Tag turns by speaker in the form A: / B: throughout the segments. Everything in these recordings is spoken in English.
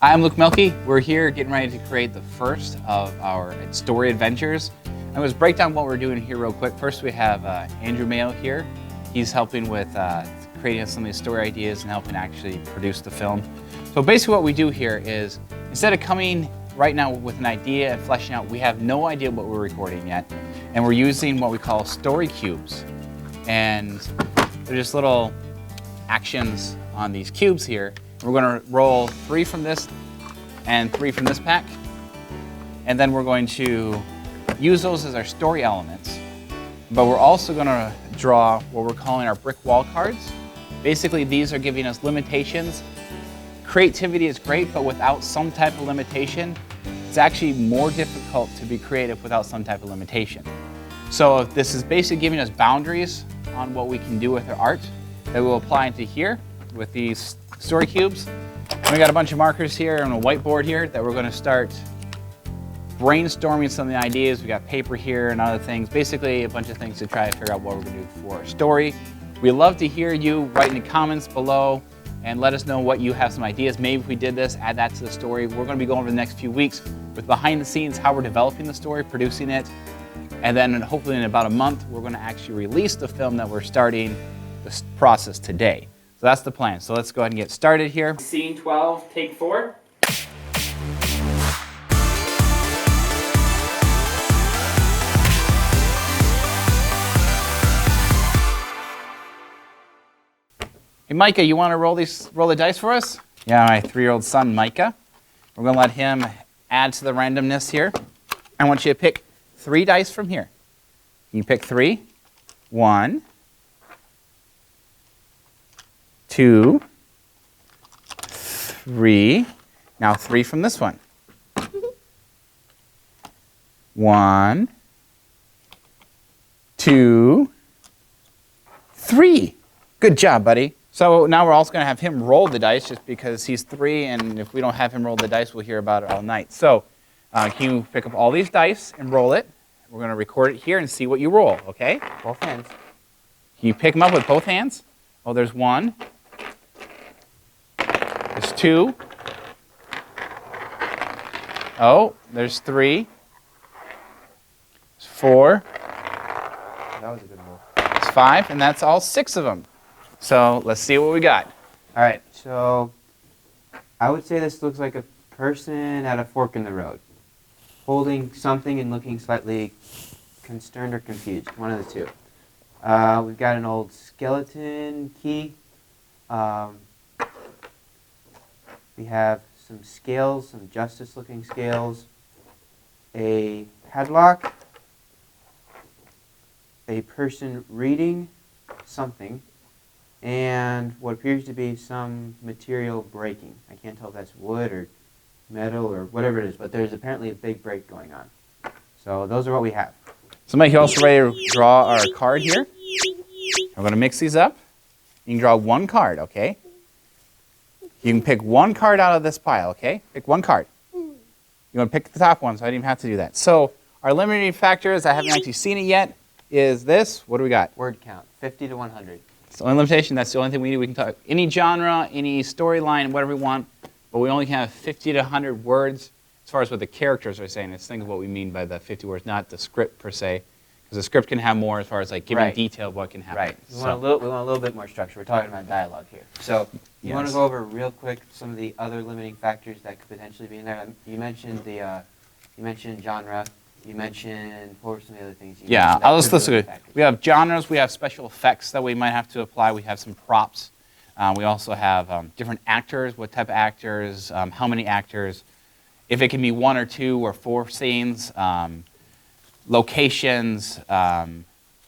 A: Hi, I'm Luke Melky. We're here getting ready to create the first of our story adventures. I'm going to break down what we're doing here real quick. First, we have Andrew Mayo here. He's helping with creating some of these story ideas and helping actually produce the film. So basically what we do here is, instead of coming right now with an idea and fleshing out, we have no idea what we're recording yet. And we're using what we call story cubes. And they're just little actions on these cubes here. We're going to roll 3 from this and 3 from this pack. And then we're going to use those as our story elements. But we're also going to draw what we're calling our brick wall cards. Basically, these are giving us limitations. Creativity is great, but without some type of limitation, it's actually more difficult to be creative without some type of limitation. So this is basically giving us boundaries on what we can do with our art that we'll apply into here with these story cubes. And we got a bunch of markers here and a whiteboard here that we're going to start brainstorming some of the ideas. We got paper here and other things, basically a bunch of things to try to figure out what we're going to do for our story. We'd love to hear you. Write in the comments below and let us know what you have some ideas. Maybe if we did this, add that to the story. We're going to be going over the next few weeks with behind the scenes, how we're developing the story, producing it, and then hopefully in about a month, we're going to actually release the film that we're starting this process today. So that's the plan. So let's go ahead and get started here. Scene 12, take 4. Hey Micah, you want to roll the dice for us? Yeah, my 3-year-old son Micah. We're going to let him add to the randomness here. I want you to pick 3 dice from here. You pick 3. 1, 2, 3. Now 3 from this one. 1, 2, 3. Good job, buddy. So now we're also going to have him roll the dice just because he's 3, and if we don't have him roll the dice, we'll hear about it all night. So can you pick up all these dice and roll it? We're going to record it here and see what you roll, okay?
B: Both hands.
A: Can you pick them up with both hands? Oh, there's 1. There's 2. Oh, there's 3. There's 4.
B: That was a good roll.
A: There's 5, and that's all 6 of them. So let's see what we got.
B: All right, so I would say this looks like a person at a fork in the road, holding something and looking slightly concerned or confused, one of the two. We've got an old skeleton key. We have some scales, some justice-looking scales, a padlock, a person reading something, and what appears to be some material breaking. I can't tell if that's wood or metal or whatever it is, but there's apparently a big break going on. So those are what we have.
A: Somebody also ready to draw our card here? We're going to mix these up. You can draw 1 card, okay? You can pick 1 card out of this pile, okay? Pick 1 card. You want to pick the top one, so I didn't even have to do that. So our limiting factors, I haven't actually seen it yet, is this. What do we got?
B: Word count, 50 to 100.
A: It's the only limitation. That's the only thing we need. We can talk any genre, any storyline, whatever we want, but we only can have 50 to 100 words as far as what the characters are saying. It's think of what we mean by the 50 words, not the script per se, because the script can have more as far as like giving detail of what can happen.
B: Right. We want a little bit more structure. We're talking about dialogue here. So you want to go over real quick some of the other limiting factors that could potentially be in there. You mentioned you mentioned genre. You mentioned, what were some of the other things you mentioned?
A: I'll just listen. We have genres, we have special effects that we might have to apply, we have some props. We also have different actors, what type of actors, how many actors, if it can be 1 or 2 or 4 scenes, locations. The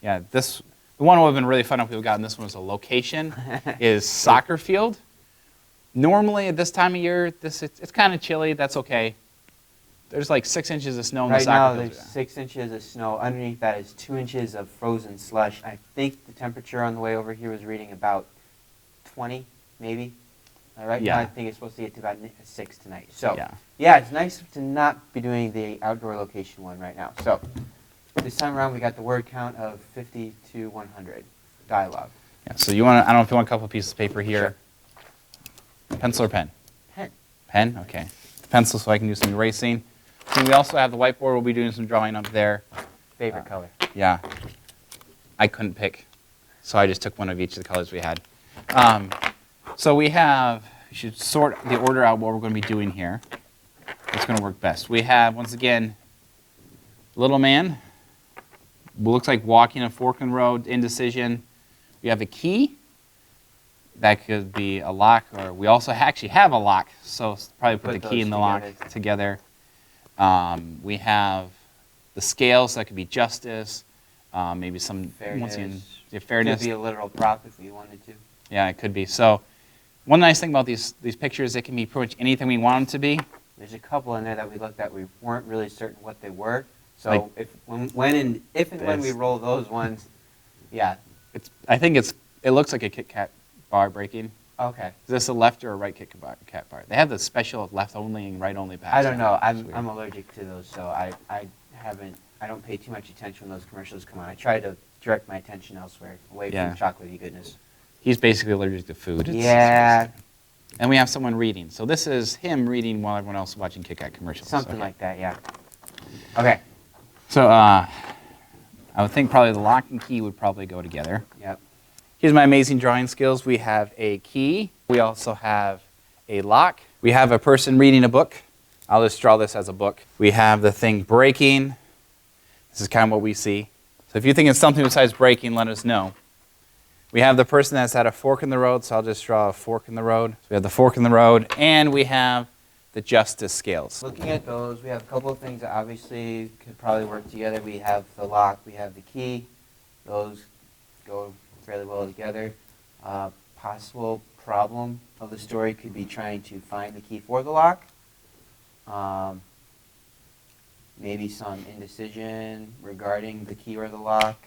A: one that would have been really fun if we had gotten this one was a location, is soccer field. Normally at this time of year, it's kind of chilly, that's okay. There's like 6 inches of snow in the soccer field.
B: Right now, there's 6 inches of snow. Underneath that is 2 inches of frozen slush. I think the temperature on the way over here was reading about 20, maybe. Right now, I think it's supposed to get to about 6 tonight. So, yeah, it's nice to not be doing the outdoor location one right now. So, this time around, we got the word count of 50 to 100 dialogue.
A: Yeah, so you want to, I don't know if you want a couple of pieces of paper here.
B: Sure.
A: Pencil or pen?
B: Pen.
A: Pen? Okay. Pencil so I can do some erasing. And we also have the whiteboard. We'll be doing some drawing up there.
B: Favorite color?
A: Yeah. I couldn't pick, so I just took one of each of the colors we had. So we should sort the order out what we're going to be doing here. It's going to work best. We have, once again, little man. Looks like walking a fork in the road, indecision. We have a key. That could be a lock, or we also actually have a lock, so probably put the key in the lock together. We have the scales, that could be justice, maybe some
B: fairness.
A: Fairness.
B: Could be a literal prop if we wanted to.
A: Yeah, it could be. So one nice thing about these pictures, it can be pretty much anything we want them to be.
B: There's a couple in there that we looked at, we weren't really certain what they were. So
A: Like,
B: if and when we roll those ones, yeah.
A: I think it looks like a Kit Kat bar breaking.
B: Okay.
A: Is this a left or a right Kit Kat bar? They have the special left only and right only packs.
B: I don't know. I'm allergic to those, so I don't pay too much attention when those commercials come on. I try to direct my attention elsewhere, away from chocolatey goodness.
A: He's basically allergic to food.
B: Yeah.
A: And we have someone reading. So this is him reading while everyone else is watching Kit Kat commercials.
B: Something like that, yeah. Okay.
A: So I would think probably the lock and key would probably go together.
B: Yep.
A: Here's my amazing drawing skills. We have a key. We also have a lock. We have a person reading a book. I'll just draw this as a book. We have the thing breaking. This is kind of what we see. So if you think it's something besides breaking, let us know. We have the person that's at a fork in the road, so I'll just draw a fork in the road. So we have the fork in the road, and we have the justice scales.
B: Looking at those, we have a couple of things that obviously could probably work together. We have the lock, we have the key. Those go fairly well together. Possible problem of the story could be trying to find the key for the lock. Maybe some indecision regarding the key or the lock.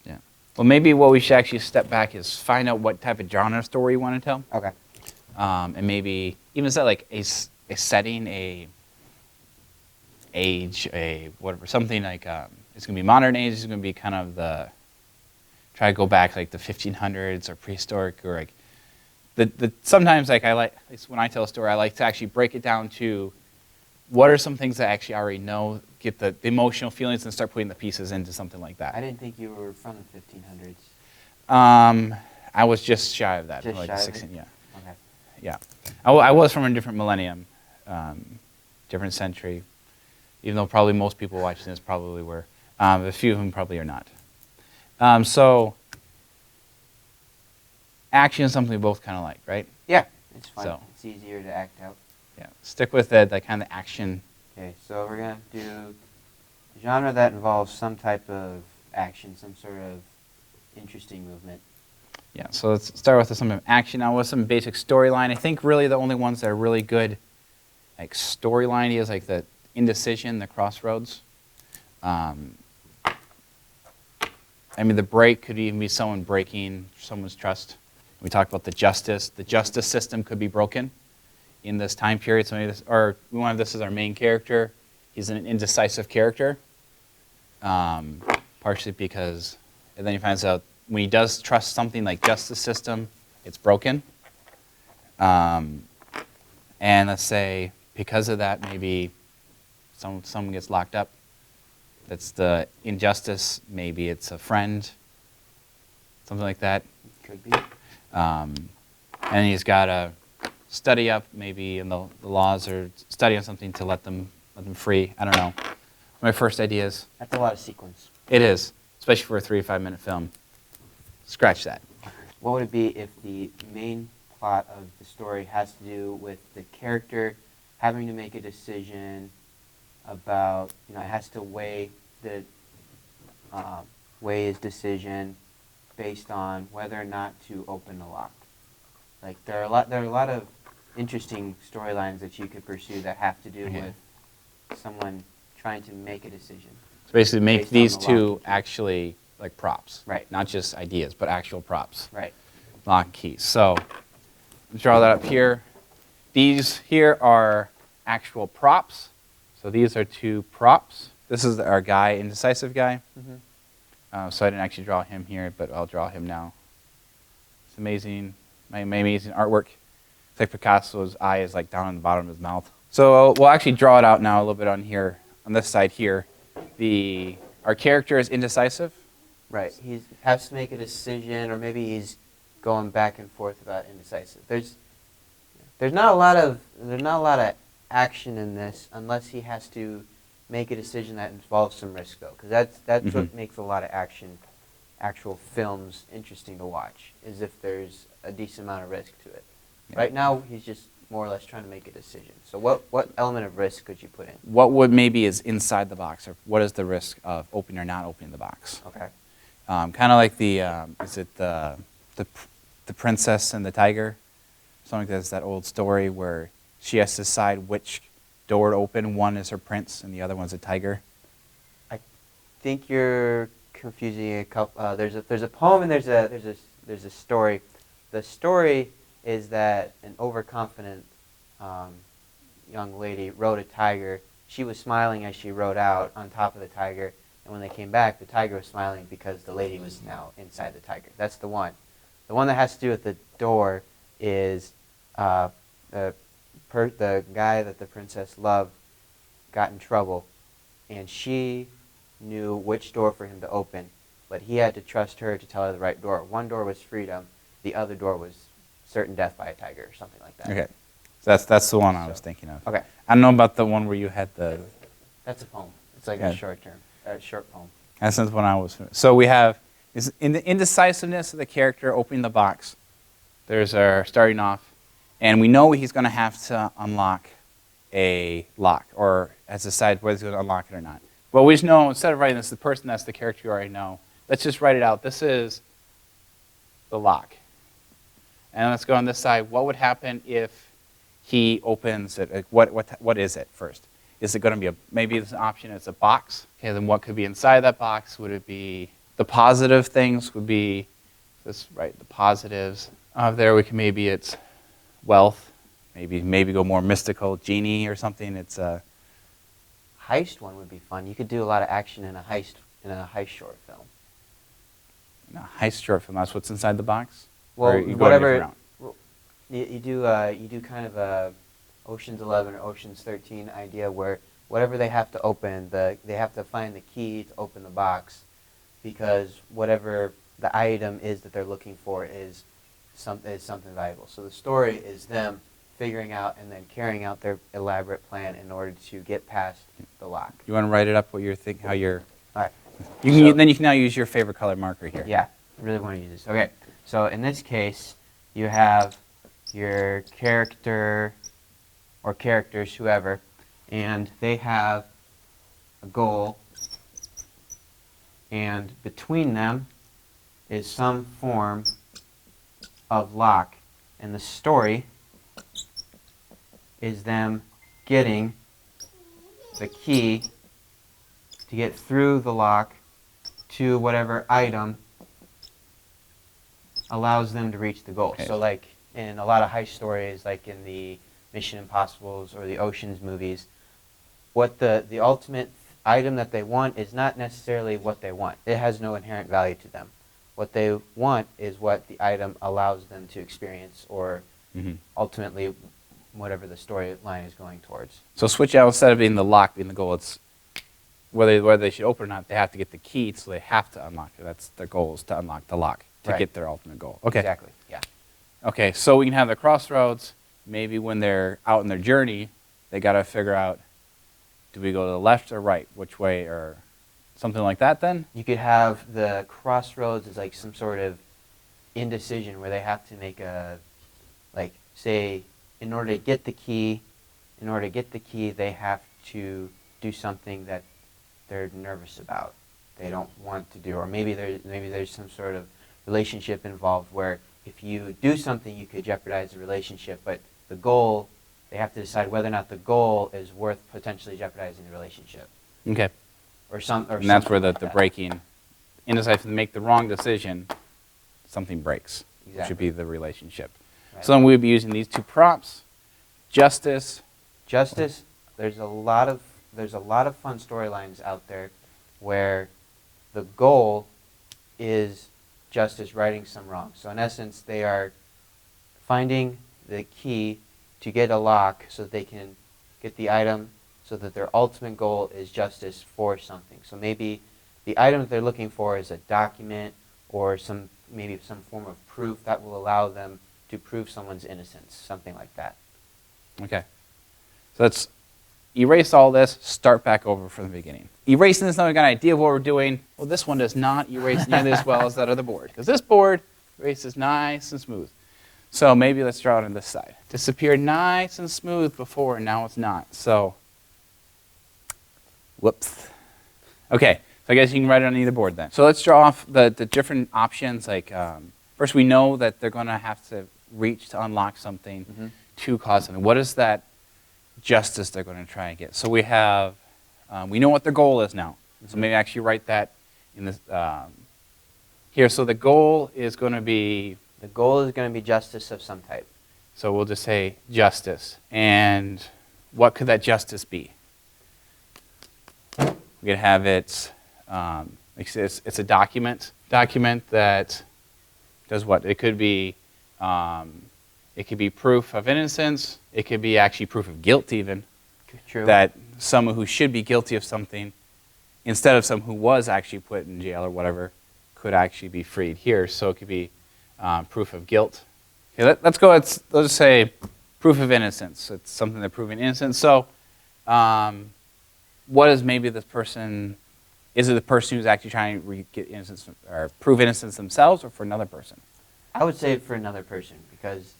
A: Yeah. Well, maybe what we should actually step back is find out what type of genre story you want to tell.
B: Okay.
A: And maybe even set like a setting, a age, a whatever, something like it's going to be modern age. It's going to be kind of try to go back like the 1500s or prehistoric or like sometimes like I like, at least when I tell a story, I like to actually break it down to what are some things that I actually already know, get the emotional feelings and start putting the pieces into something like that.
B: I didn't think you were from the 1500s.
A: I was just shy of that.
B: Just
A: like
B: shy of
A: 16,
B: it?
A: yeah.
B: Okay.
A: Yeah. I was from a different millennium, different century, even though probably most people watching this probably were. A few of them probably are not. So action is something we both kind of like, right?
B: Yeah, it's fun.
A: So.
B: It's easier to act out.
A: Yeah, stick with the kind of action.
B: Okay, so we're going to do a genre that involves some type of action, some sort of interesting movement.
A: Yeah, so let's start with some action now with some basic storyline. I think really the only ones that are really good, like storyline is like the indecision, the crossroads. I mean, the break could even be someone breaking someone's trust. We talked about the justice. The justice system could be broken in this time period. So maybe we want this as our main character. He's an indecisive character, partially because, and then he finds out when he does trust something like justice system, it's broken. And let's say because of that, maybe someone gets locked up. That's the injustice. Maybe it's a friend, something like that.
B: Could be.
A: And he's got to study up, maybe in the laws, or study on something to let them free. I don't know. My first ideas.
B: That's a lot of sequence.
A: It is, especially for a 3 to 5 minute film. Scratch that.
B: What would it be if the main plot of the story has to do with the character having to make a decision about, it has to weigh his decision based on whether or not to open the lock. Like there are a lot of interesting storylines that you could pursue that have to do with someone trying to make a decision.
A: So basically make these two actually like props.
B: Right.
A: Not just ideas, but actual props.
B: Right.
A: Lock and keys. So let's draw that up here. These here are actual props. So these are two props. This is our guy, indecisive guy.
B: Mm-hmm.
A: So I didn't actually draw him here, but I'll draw him now. It's amazing. My amazing artwork. It's like Picasso's eye is like down in the bottom of his mouth. So we'll actually draw it out now a little bit on here, on this side here. Our character is indecisive.
B: Right. He has to make a decision, or maybe he's going back and forth about indecisive. There's not a lot of action in this unless he has to make a decision that involves some risk, though, because that's what makes a lot of actual films interesting to watch, is if there's a decent amount of risk to it. Yeah. Right now, he's just more or less trying to make a decision. So what element of risk could you put in?
A: What would maybe is inside the box, or what is the risk of opening or not opening the box?
B: Okay.
A: Kind of like is it the Princess and the Tiger? Something like that's that old story where she has to decide which door to open. One is her prince, and the other one's a tiger.
B: I think you're confusing a couple. There's a poem and there's a story. The story is that an overconfident young lady rode a tiger. She was smiling as she rode out on top of the tiger, and when they came back, the tiger was smiling because the lady was now inside the tiger. That's the one. The one that has to do with the door is the guy that the princess loved got in trouble, and she knew which door for him to open, but he had to trust her to tell her the right door. One door was freedom, the other door was certain death by a tiger or something like that.
A: Okay, so that's the one I was thinking of.
B: Okay.
A: I don't know about the one where you had the...
B: That's a poem. It's like a short poem.
A: That's the one I was... So we have, in the indecisiveness of the character opening the box, there's our starting off, and we know he's going to have to unlock a lock, or has decided whether he's going to unlock it or not. Well, we just know, instead of writing this, the person that's the character you already know, let's just write it out. This is the lock. And let's go on this side. What would happen if he opens it? What is it first? Is it going to be maybe it's an option, it's a box. Okay, then what could be inside that box? Would it be the positive things? Would be, let's write the positives. Maybe it's wealth. Maybe go more mystical, genie or something. It's a
B: heist one would be fun. You could do a lot of action in a heist short film.
A: In a heist short film, that's what's inside the box?
B: Well, whatever. You do kind of a Ocean's 11 or Ocean's 13 idea where whatever they have to open, they have to find the key to open the box, because whatever the item is that they're looking for is something valuable. So the story is them figuring out and then carrying out their elaborate plan in order to get past the lock.
A: You want to write it up what you're thinking, how you're...
B: All right.
A: Then you can now use your favorite color marker here.
B: Yeah, I really want to use this. Okay, so in this case, you have your character or characters, whoever, and they have a goal, and between them is some form of lock, and the story is them getting the key to get through the lock to whatever item allows them to reach the goal. Okay. So like in a lot of heist stories, like in the Mission Impossibles or the Ocean's movies, what the ultimate item that they want is not necessarily what they want. It has no inherent value to them. What they want is what the item allows them to experience, or ultimately whatever the storyline is going towards.
A: So switch out, instead of being the lock being the goal, it's whether they should open or not, they have to get the key, so they have to unlock it. That's their goal, is to unlock the lock to get their ultimate goal. Okay.
B: Exactly, yeah.
A: Okay, so we can have the crossroads. Maybe when they're out on their journey, they got to figure out, do we go to the left or right? Which way, or something like that then?
B: You could have the crossroads as like some sort of indecision where they have to make a, like, say, in order to get the key, they have to do something that they're nervous about, they don't want to do, or maybe there's some sort of relationship involved where if you do something you could jeopardize the relationship, but the goal, they have to decide whether or not the goal is worth potentially jeopardizing the relationship.
A: Okay.
B: And
A: that's where the breaking, if they make the wrong decision, something breaks.
B: Exactly.
A: It should be the relationship.
B: Right.
A: So then we'd be using these two props. Justice.
B: There's a lot of fun storylines out there where the goal is justice righting some wrong. So in essence, they are finding the key to get a lock so that they can get the item so that their ultimate goal is justice for something. So maybe the item that they're looking for is a document or maybe some form of proof that will allow them to prove someone's innocence, something like that.
A: Okay. So let's erase all this, start back over from the beginning. Erasing this, now we've got an idea of what we're doing. Well, this one does not erase nearly as well as that other board, because this board erases nice and smooth. So maybe let's draw it on this side. Disappeared nice and smooth before, and now it's not. So, whoops. Okay, so I guess you can write it on either board then. So let's draw off the different options. Like first, we know that they're going to have to reach to unlock something to cause something. What is that justice they're going to try and get? So we have, we know what their goal is now. So maybe actually write that in this here. So the goal is going to be?
B: The goal is going to be justice of some type.
A: So we'll just say justice. And what could that justice be? We could have it, it's a document that does what? It could be proof of innocence. It could be actually proof of guilt even.
B: True.
A: That someone who should be guilty of something, instead of someone who was actually put in jail or whatever, could actually be freed here. So it could be proof of guilt. Okay, let's go, let's just say proof of innocence. It's something they're proving innocence. So what is maybe this person, is it the person who's actually trying to get innocence or prove innocence themselves, or for another person?
B: I would say for another person, because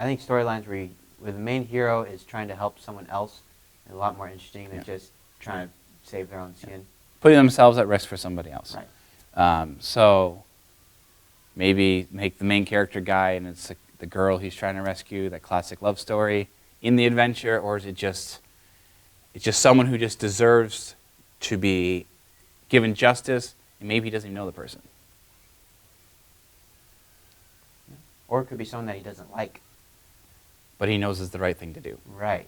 B: I think storylines where the main hero is trying to help someone else are a lot more interesting than just trying to save their own skin.
A: Putting themselves at risk for somebody else.
B: Right.
A: So maybe make the main character guy and it's the girl he's trying to rescue, that classic love story in the adventure, or is it just someone who just deserves to be given justice and maybe he doesn't even know the person?
B: Or it could be someone that he doesn't like.
A: But he knows is the right thing to do.
B: Right.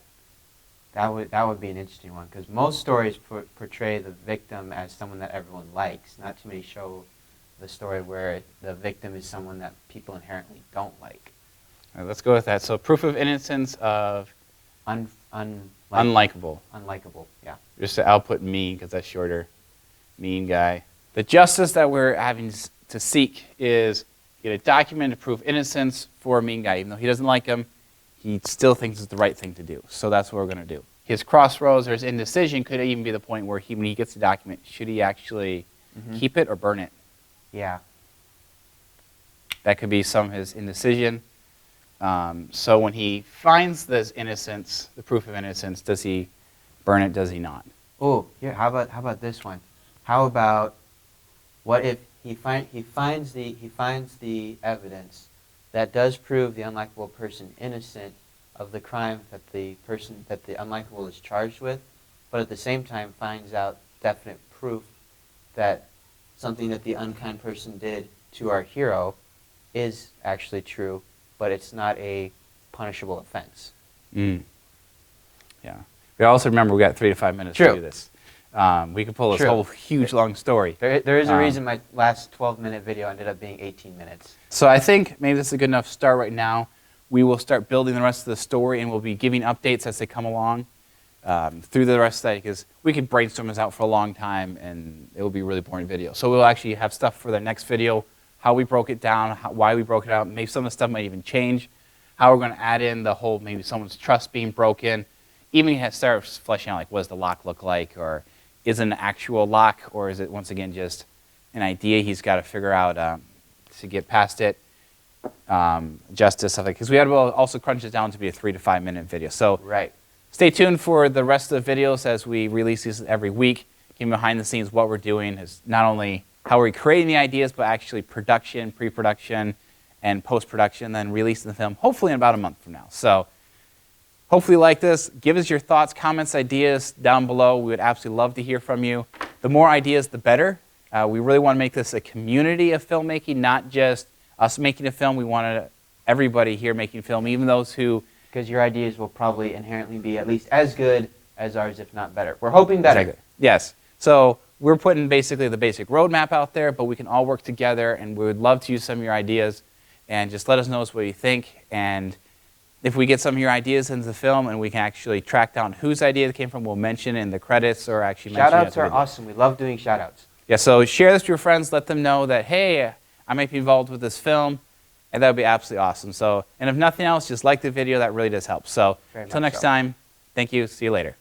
B: That would be an interesting one, because most stories portray the victim as someone that everyone likes. Not too many show the story where the victim is someone that people inherently don't like.
A: All right, let's go with that. So proof of innocence of unlikable.
B: Unlikable, yeah.
A: Just I'll put mean because that's shorter. Mean guy. The justice that we're having to seek is get a document to prove innocence for a mean guy. Even though he doesn't like him, he still thinks it's the right thing to do. So that's what we're going to do. His crossroads or his indecision could even be the point where when he gets the document, should he actually keep it or burn it?
B: Yeah.
A: That could be some of his indecision. So when he finds this innocence, the proof of innocence, does he burn it, does he not?
B: Oh, here, how about this one? How about, what if he finds the evidence that does prove the unlikable person innocent of the crime that the unlikable is charged with, but at the same time finds out definite proof that something that the unkind person did to our hero is actually true, but it's not a punishable offense.
A: Yeah. We also remember we got 3 to 5 minutes to do this. We could pull this whole huge long story.
B: There is a reason my last 12-minute video ended up being 18 minutes.
A: So I think maybe this is a good enough start right now. We will start building the rest of the story, and we'll be giving updates as they come along through the rest of that, because we could brainstorm this out for a long time, and it will be a really boring video. So we'll actually have stuff for the next video, how we broke it down, why we broke it out. Maybe some of the stuff might even change, how we're going to add in the whole maybe someone's trust being broken. Even start fleshing out, like, what does the lock look like, or is it an actual lock, or is it, once again, just an idea he's got to figure out to get past it. Justice, stuff like, because we had to also crunch it down to be a 3 to 5 minute video. So stay tuned for the rest of the videos as we release these every week. Giving behind the scenes what we're doing is not only how we're creating the ideas, but actually production, pre-production, and post-production, then releasing the film hopefully in about a month from now. So hopefully you like this. Give us your thoughts, comments, ideas down below. We would absolutely love to hear from you. The more ideas, the better. We really want to make this a community of filmmaking, not just us making a film. We wanted everybody here making film, even those who...
B: Because your ideas will probably inherently be at least as good as ours, if not better. We're hoping better.
A: Exactly. Yes. So we're putting basically the basic roadmap out there, but we can all work together, and we would love to use some of your ideas. And just let us know what you think. And If we get some of your ideas into the film and we can actually track down whose idea it came from, we'll mention it in the credits or actually mention it.
B: Shout-outs are awesome. We love doing shout-outs.
A: Yeah, so share this with your friends. Let them know that, hey, I might be involved with this film, and that would be absolutely awesome. So, and if nothing else, just like the video. That really does help. So until next time, thank you. See you later.